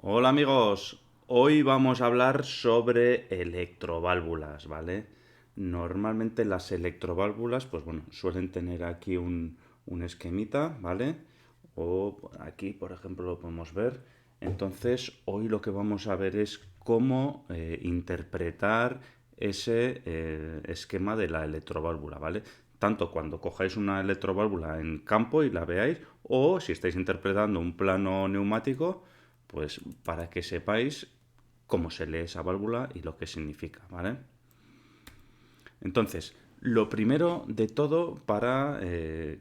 Hola amigos, hoy vamos a hablar sobre electroválvulas, ¿vale? Normalmente las electroválvulas, pues bueno, suelen tener aquí un esquemita, ¿vale? O aquí, por ejemplo, lo podemos ver. Entonces, hoy lo que vamos a ver es cómo interpretar ese esquema de la electroválvula, ¿vale? Tanto cuando cojáis una electroválvula en campo y la veáis, o si estáis interpretando un plano neumático, pues para que sepáis cómo se lee esa válvula y lo que significa, ¿vale? Entonces, lo primero de todo para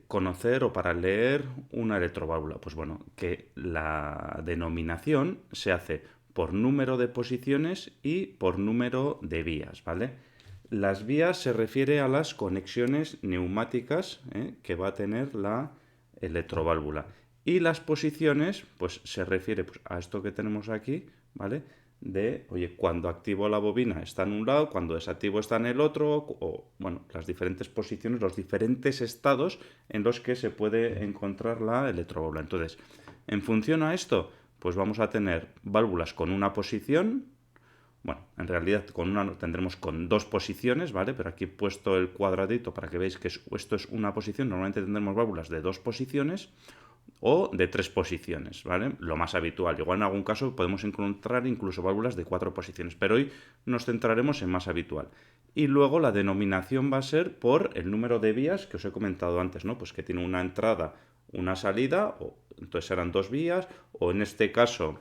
conocer o para leer una electroválvula, pues bueno, que la denominación se hace por número de posiciones y por número de vías, ¿vale? Las vías se refiere a las conexiones neumáticas que va a tener la electroválvula. Y las posiciones, pues se refiere pues, a esto que tenemos aquí, ¿vale? De, oye, cuando activo la bobina está en un lado, cuando desactivo está en el otro, o, bueno, las diferentes posiciones, los diferentes estados en los que se puede encontrar la electroválvula. Entonces, en función a esto, pues vamos a tener válvulas con una posición. Bueno, en realidad con una tendremos con dos posiciones, ¿vale? Pero aquí he puesto el cuadradito para que veáis que esto es una posición. Normalmente tendremos válvulas de dos posiciones o de tres posiciones, ¿vale? Lo más habitual. Igual en algún caso podemos encontrar incluso válvulas de cuatro posiciones, pero hoy nos centraremos en más habitual. Y luego la denominación va a ser por el número de vías que os he comentado antes, ¿no? Pues que tiene una entrada, una salida, o entonces serán dos vías, o en este caso,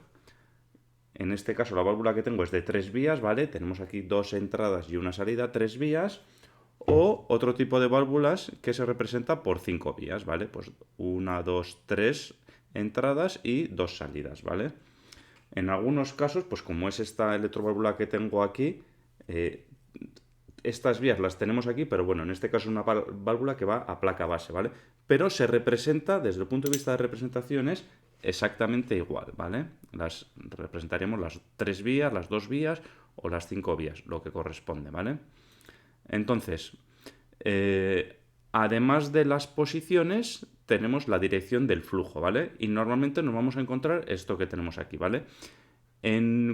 la válvula que tengo es de tres vías, ¿vale? Tenemos aquí dos entradas y una salida, tres vías. O otro tipo de válvulas que se representa por cinco vías, ¿vale? Pues una, dos, tres entradas y dos salidas, ¿vale? En algunos casos, pues como es esta electroválvula que tengo aquí, eh, estas vías las tenemos aquí, pero bueno, en este caso es una válvula que va a placa base, ¿vale? Pero se representa, desde el punto de vista de representaciones, exactamente igual, ¿vale? Las representaríamos las tres vías, las dos vías o las cinco vías, lo que corresponde, ¿vale? Entonces, además de las posiciones, tenemos la dirección del flujo, ¿vale? Y normalmente nos vamos a encontrar esto que tenemos aquí, ¿vale?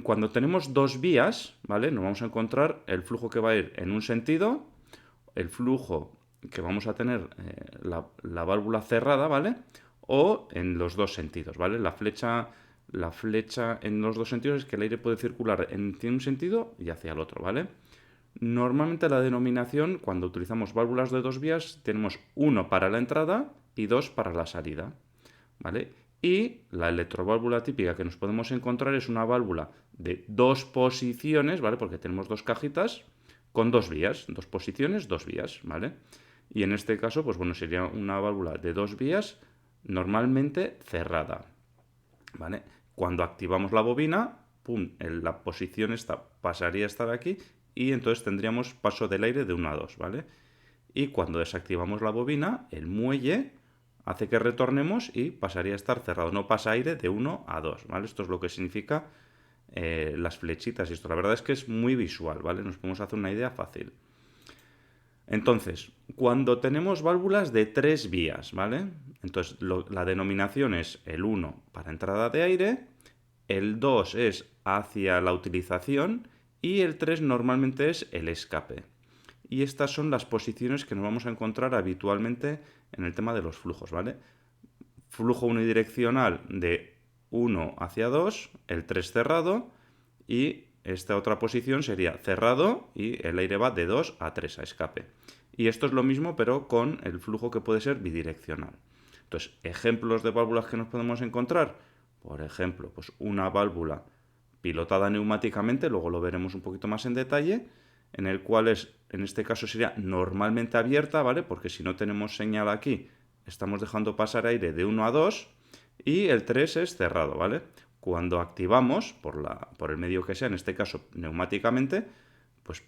Cuando tenemos dos vías, ¿vale? Nos vamos a encontrar el flujo que va a ir en un sentido, el flujo que vamos a tener la válvula cerrada, ¿vale? O en los dos sentidos, ¿vale? La flecha en los dos sentidos es que el aire puede circular en un sentido y hacia el otro, ¿vale? Normalmente la denominación, cuando utilizamos válvulas de dos vías, tenemos uno para la entrada y dos para la salida, ¿vale? Y la electroválvula típica que nos podemos encontrar es una válvula de dos posiciones, ¿vale? Porque tenemos dos cajitas con dos vías, dos posiciones, dos vías, ¿vale? Y en este caso, pues bueno, sería una válvula de dos vías normalmente cerrada, ¿vale? Cuando activamos la bobina, pum, la posición pasaría a estar aquí y entonces tendríamos paso del aire de 1 a 2, ¿vale? Y cuando desactivamos la bobina, el muelle hace que retornemos y pasaría a estar cerrado. No pasa aire de 1 a 2, ¿vale? Esto es lo que significa las flechitas y esto. La verdad es que es muy visual, ¿vale? Nos podemos hacer una idea fácil. Entonces, cuando tenemos válvulas de tres vías, ¿vale? Entonces, la denominación es el 1 para entrada de aire, el 2 es hacia la utilización y el 3 normalmente es el escape. Y estas son las posiciones que nos vamos a encontrar habitualmente en el tema de los flujos, ¿vale? Flujo unidireccional de 1 hacia 2, el 3 cerrado y esta otra posición sería cerrado y el aire va de 2 a 3 a escape. Y esto es lo mismo pero con el flujo que puede ser bidireccional. Entonces, ejemplos de válvulas que nos podemos encontrar. Por ejemplo, pues una válvula pilotada neumáticamente, luego lo veremos un poquito más en detalle, en el cual en este caso sería normalmente abierta, ¿vale? Porque si no tenemos señal aquí, estamos dejando pasar aire de 1 a 2 y el 3 es cerrado, ¿vale? Cuando activamos, por el medio que sea, en este caso neumáticamente, pues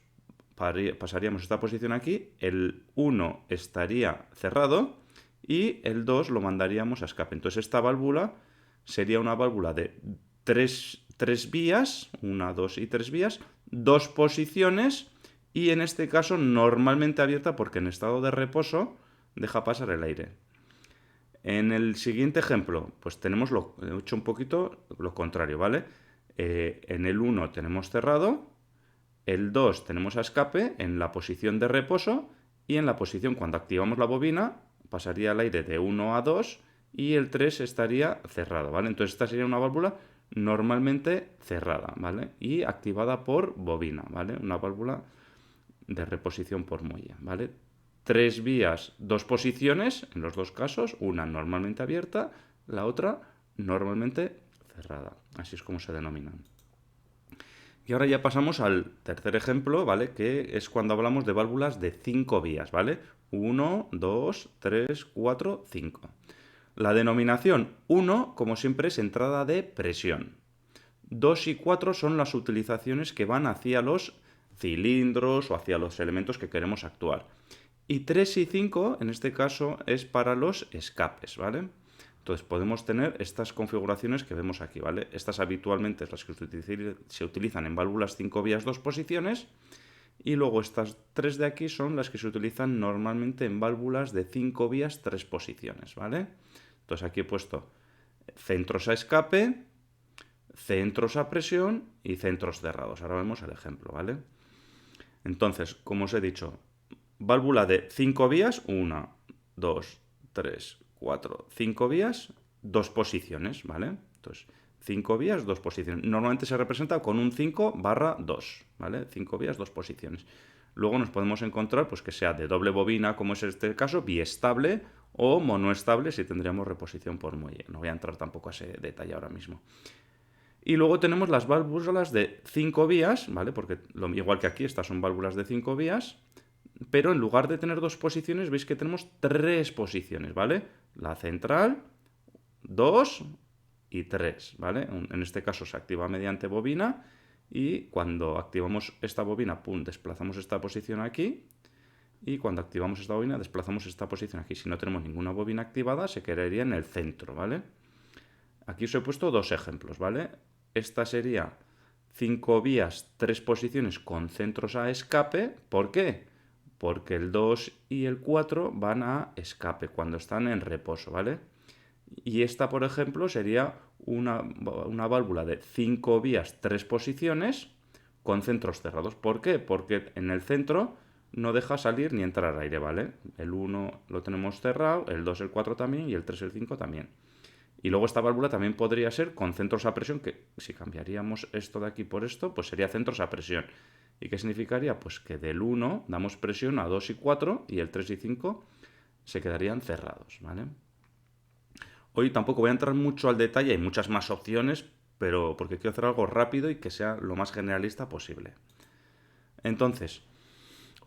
pasaríamos esta posición aquí, el 1 estaría cerrado y el 2 lo mandaríamos a escape. Entonces esta válvula sería una válvula de tres vías, una, dos y tres vías, dos posiciones y en este caso normalmente abierta porque en estado de reposo deja pasar el aire. En el siguiente ejemplo, pues tenemos he hecho un poquito lo contrario, ¿vale? En el 1 tenemos cerrado, el 2 tenemos a escape en la posición de reposo y en la posición cuando activamos la bobina pasaría el aire de 1 a 2 y el 3 estaría cerrado, ¿vale? Entonces esta sería una válvula normalmente cerrada, ¿vale? Y activada por bobina, ¿vale? Una válvula de reposición por muelle, ¿vale? 3 vías, 2 posiciones, en los dos casos, una normalmente abierta, la otra normalmente cerrada. Así es como se denominan. Y ahora ya pasamos al tercer ejemplo, ¿vale? Que es cuando hablamos de válvulas de 5 vías, ¿vale? 1, 2, 3, 4, 5. La denominación 1, como siempre, es entrada de presión. 2 y 4 son las utilizaciones que van hacia los cilindros o hacia los elementos que queremos actuar. Y 3 y 5, en este caso, es para los escapes, ¿vale? Entonces podemos tener estas configuraciones que vemos aquí, ¿vale? Estas habitualmente es las que se utilizan en válvulas 5 vías 2 posiciones y luego estas 3 de aquí son las que se utilizan normalmente en válvulas de 5 vías 3 posiciones, ¿vale? Entonces aquí he puesto centros a escape, centros a presión y centros cerrados. Ahora vemos el ejemplo, ¿vale? Entonces, como os he dicho, válvula de 5 vías, 1, 2, 3, 4, 5 vías, 2 posiciones, ¿vale? Entonces, 5 vías, 2 posiciones. Normalmente se representa con un 5/2, ¿vale? 5 vías, 2 posiciones. Luego nos podemos encontrar pues, que sea de doble bobina, como es este caso, biestable o monoestable si tendríamos reposición por muelle. No voy a entrar tampoco a ese detalle ahora mismo. Y luego tenemos las válvulas de 5 vías, ¿vale? Porque igual que aquí, estas son válvulas de 5 vías, pero en lugar de tener 2 posiciones, veis que tenemos 3 posiciones, ¿vale? La central, 2 y 3, ¿vale? En este caso se activa mediante bobina y cuando activamos esta bobina, pum, desplazamos esta posición aquí y cuando activamos esta bobina desplazamos esta posición aquí. Si no tenemos ninguna bobina activada, se quedaría en el centro, ¿vale? Aquí os he puesto dos ejemplos, ¿vale? Esta sería 5 vías, 3 posiciones con centros a escape. ¿Por qué? Porque el 2 y el 4 van a escape cuando están en reposo, ¿vale? Y esta, por ejemplo, sería una válvula de 5 vías, 3 posiciones con centros cerrados. ¿Por qué? Porque en el centro no deja salir ni entrar aire, ¿vale? El 1 lo tenemos cerrado, el 2, el 4 también y el 3, el 5 también. Y luego esta válvula también podría ser con centros a presión, que si cambiaríamos esto de aquí por esto, pues sería centros a presión. ¿Y qué significaría? Pues que del 1 damos presión a 2 y 4 y el 3 y 5 se quedarían cerrados, ¿vale? Hoy tampoco voy a entrar mucho al detalle, hay muchas más opciones, pero porque quiero hacer algo rápido y que sea lo más generalista posible. Entonces,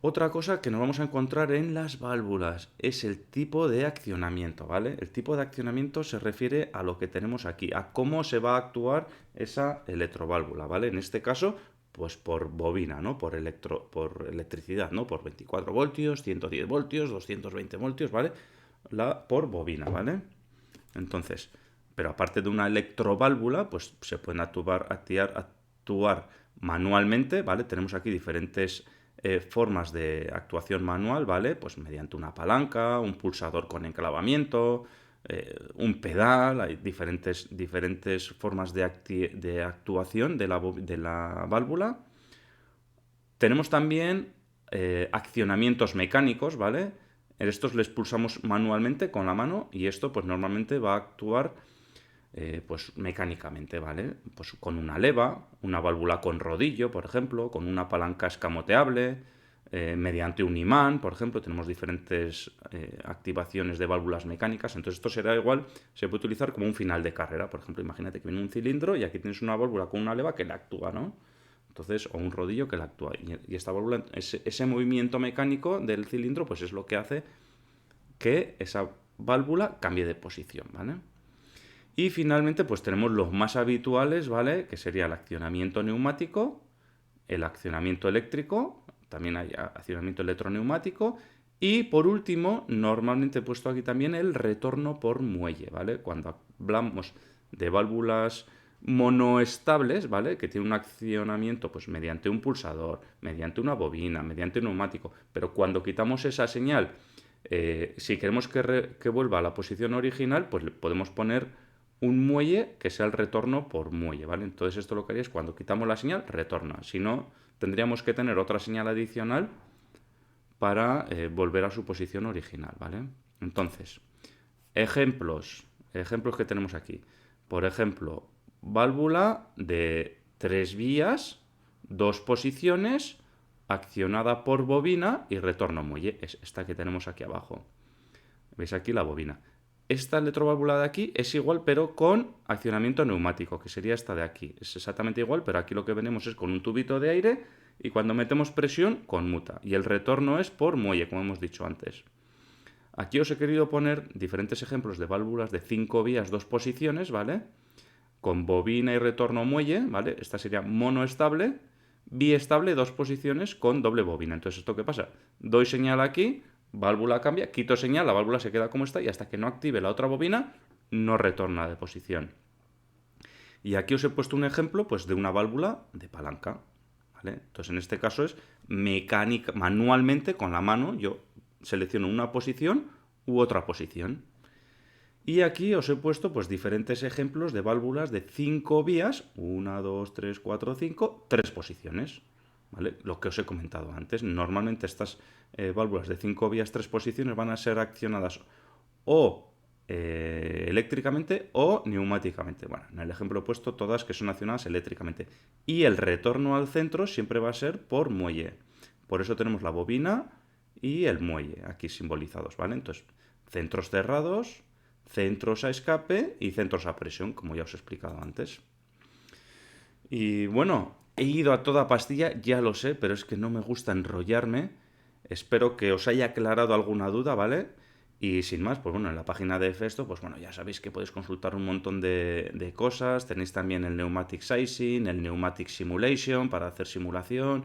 otra cosa que nos vamos a encontrar en las válvulas es el tipo de accionamiento, ¿vale? El tipo de accionamiento se refiere a lo que tenemos aquí, a cómo se va a actuar esa electroválvula, ¿vale? En este caso, pues por bobina, ¿no? Por electricidad, ¿no? Por 24 voltios, 110 voltios, 220 voltios, ¿vale? Por bobina, ¿vale? Entonces, pero aparte de una electroválvula, pues se pueden actuar manualmente, ¿vale? Tenemos aquí diferentes formas de actuación manual, ¿vale? Pues mediante una palanca, un pulsador con enclavamiento, un pedal, hay diferentes formas de actuación de la válvula. Tenemos también accionamientos mecánicos, ¿vale? Estos les pulsamos manualmente con la mano y esto pues normalmente va a actuar pues mecánicamente, ¿vale? Pues con una leva, una válvula con rodillo, por ejemplo, con una palanca escamoteable, mediante un imán, por ejemplo, tenemos diferentes activaciones de válvulas mecánicas, entonces esto será igual, se puede utilizar como un final de carrera, por ejemplo, imagínate que viene un cilindro y aquí tienes una válvula con una leva que le actúa, ¿no? Entonces, o un rodillo que la actúa. Y esta válvula, ese movimiento mecánico del cilindro, pues es lo que hace que esa válvula cambie de posición, ¿vale? Y finalmente, pues tenemos los más habituales, ¿vale? Que sería el accionamiento neumático, el accionamiento eléctrico, también hay accionamiento electroneumático, y por último, normalmente he puesto aquí también el retorno por muelle, ¿vale? Cuando hablamos de válvulas monoestables, ¿vale? Que tiene un accionamiento pues mediante un pulsador, mediante una bobina, mediante un neumático, pero cuando quitamos esa señal, si queremos que vuelva a la posición original, pues le podemos poner un muelle que sea el retorno por muelle, ¿vale? Entonces esto lo que haría es cuando quitamos la señal, retorna. Si no, tendríamos que tener otra señal adicional para volver a su posición original, ¿vale? Entonces, ejemplos que tenemos aquí. Por ejemplo, válvula de 3 vías, 2 posiciones, accionada por bobina y retorno muelle. Es esta que tenemos aquí abajo. ¿Veis aquí la bobina? Esta electroválvula de aquí es igual, pero con accionamiento neumático, que sería esta de aquí. Es exactamente igual, pero aquí lo que venimos es con un tubito de aire y cuando metemos presión, conmuta. Y el retorno es por muelle, como hemos dicho antes. Aquí os he querido poner diferentes ejemplos de válvulas de 5 vías, 2 posiciones, ¿vale? Con bobina y retorno muelle, ¿vale? Esta sería monoestable, biestable, 2 posiciones con doble bobina. Entonces, ¿esto qué pasa? Doy señal aquí, válvula cambia, quito señal, la válvula se queda como está y hasta que no active la otra bobina, no retorna de posición. Y aquí os he puesto un ejemplo pues, de una válvula de palanca, ¿vale? Entonces, en este caso es mecánica, manualmente, con la mano, yo selecciono una posición u otra posición. Y aquí os he puesto pues diferentes ejemplos de válvulas de 5 vías, 1, 2, 3, 4, 5, 3 posiciones, ¿vale? Lo que os he comentado antes. Normalmente estas válvulas de 5 vías, 3 posiciones van a ser accionadas o eléctricamente o neumáticamente. Bueno, en el ejemplo he puesto todas que son accionadas eléctricamente. Y el retorno al centro siempre va a ser por muelle. Por eso tenemos la bobina y el muelle aquí simbolizados, ¿vale? Entonces, centros cerrados, centros a escape y centros a presión, como ya os he explicado antes. Y bueno, he ido a toda pastilla, ya lo sé, pero es que no me gusta enrollarme. Espero que os haya aclarado alguna duda, ¿vale? Y sin más, pues bueno, en la página de Festo, pues bueno, ya sabéis que podéis consultar un montón de cosas. Tenéis también el Pneumatic Sizing, el Pneumatic Simulation para hacer simulación.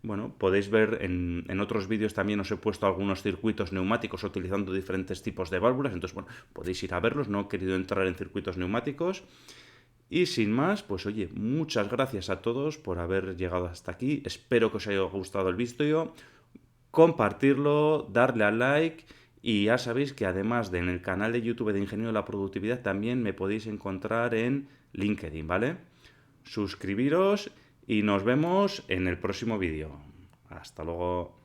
Bueno, podéis ver en otros vídeos también os he puesto algunos circuitos neumáticos utilizando diferentes tipos de válvulas. Entonces, bueno, podéis ir a verlos. No he querido entrar en circuitos neumáticos. Y sin más, pues oye, muchas gracias a todos por haber llegado hasta aquí. Espero que os haya gustado el vídeo. Compartirlo, darle al like y ya sabéis que además de en el canal de YouTube de Ingenio de la Productividad también me podéis encontrar en LinkedIn, ¿vale? Suscribiros y nos vemos en el próximo vídeo. Hasta luego.